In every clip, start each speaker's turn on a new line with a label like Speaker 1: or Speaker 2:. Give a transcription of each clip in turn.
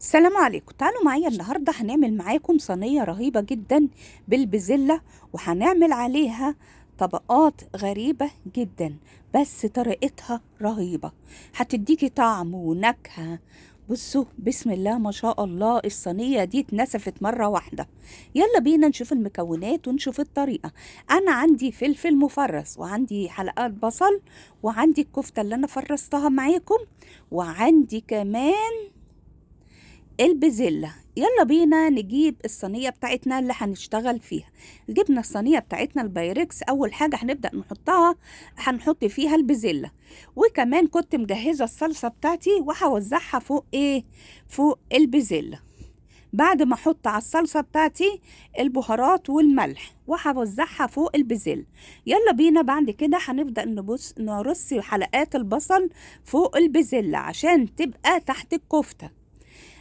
Speaker 1: السلام عليكم. تعالوا معايا النهاردة هنعمل معاكم صينية رهيبة جدا بالبزلة، وهنعمل عليها طبقات غريبة جدا، بس طريقتها رهيبة، هتديكي طعم ونكهة. بصوا بسم الله ما شاء الله، الصينية دي اتنسفت مرة واحدة. يلا بينا نشوف المكونات ونشوف الطريقة. أنا عندي فلفل مفرز، وعندي حلقات بصل، وعندي الكفتة اللي أنا فرستها معاكم، وعندي كمان البزلة. يلا بينا نجيب الصينية بتاعتنا اللي هنشتغل فيها. جبنا الصينية بتاعتنا البايركس، أول حاجة هنبدأ هنحط فيها البزلة، وكمان كنت مجهزة الصلصة بتاعتي وهوزعها فوق البزلة. بعد ما احط على الصلصة بتاعتي البهارات والملح وهوزعها فوق البزل. يلا بينا بعد كده هنبدأ نرص حلقات البصل فوق البزلة عشان تبقى تحت الكفتة،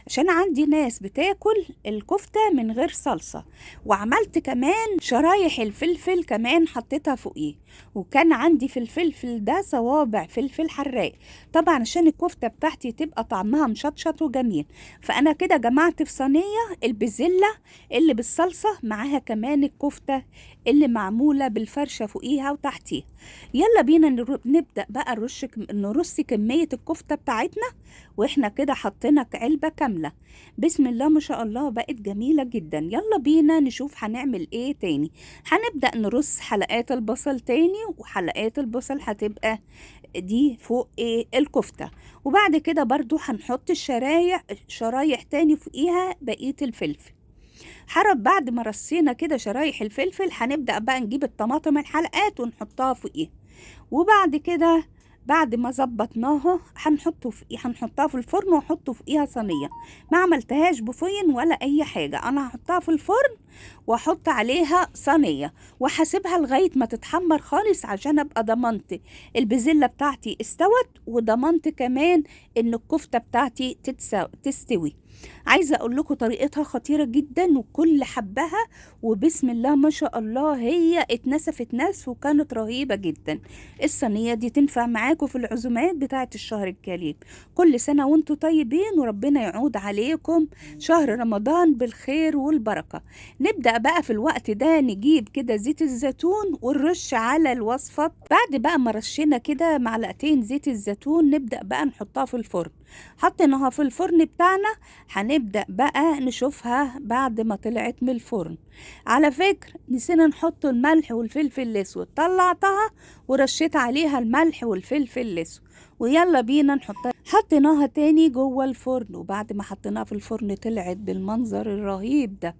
Speaker 1: عشان عندي ناس بتاكل الكفتة من غير صلصة. وعملت كمان شرايح الفلفل كمان حطيتها فوقيه، وكان عندي في الفلفل ده صوابع فلفل حراق، طبعا عشان الكفتة بتاعتي تبقى طعمها مشطشط وجميل. فأنا كده جمعت في صينية البزلة اللي بالصلصة، معاها كمان الكفتة اللي معمولة بالفرشة فوقيها وتحتيها. يلا بينا نبدأ بقى نرص كمية الكفتة بتاعتنا، واحنا كده حطينا علبة كاملة. بسم الله ما شاء الله، بقت جميلة جدا. يلا بينا نشوف هنعمل ايه تاني. هنبدأ نرص حلقات البصل تاني، وحلقات البصل هتبقى دي فوق الكفتة. وبعد كده برضو هنحط شرايح تاني فوقيها بقية الفلفل. بعد ما رصينا كده شرايح الفلفل، هنبدأ بقى نجيب الطماطم الحلقات ونحطها فوقيها. وبعد كده بعد ما ظبطناها هنحطها في الفرن، واحطه فوقيها صينيه. ما عملتهاش بفين ولا اي حاجه، انا هحطها في الفرن واحط عليها صينيه، وهسيبها لغايه ما تتحمر خالص، عشان ابقى ضمنت البزله بتاعتي استوت، وضمنت كمان ان الكفته بتاعتي تستوي. عايزه اقول لكم طريقتها خطيره جدا وكل حبها، وبسم الله ما شاء الله هي اتنسفت نسف وكانت رهيبه جدا. الصينيه دي تنفع معاكم في العزومات بتاعه الشهر الكريم. كل سنه وانتم طيبين، وربنا يعود عليكم شهر رمضان بالخير والبركه. نبدا بقى في الوقت ده نجيب كده زيت الزيتون ونرش على الوصفه. بعد بقى ما رشينا كده معلقتين زيت الزيتون، نبدا بقى نحطها في الفرن. حطيناها في الفرن بتاعنا، هنبدأ بقى نشوفها بعد ما طلعت من الفرن. على فكرة نسينا نحط الملح والفلفل الأسود، طلعتها ورشيت عليها الملح والفلفل الأسود. ويلا بينا حطيناها تاني جوه الفرن، وبعد ما حطيناها في الفرن طلعت بالمنظر الرهيب ده.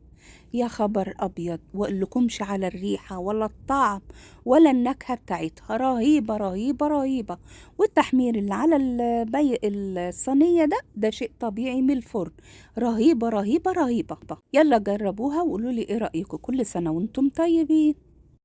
Speaker 1: يا خبر ابيض، واقولكمش على الريحه ولا الطعم ولا النكهه بتاعتها، رهيبه رهيبه رهيبه. والتحمير اللي على الصينيه ده شيء طبيعي من الفرن. رهيبه رهيبه رهيبه. يلا جربوها وقولوا لي ايه رايكم. كل سنه وانتم طيبين.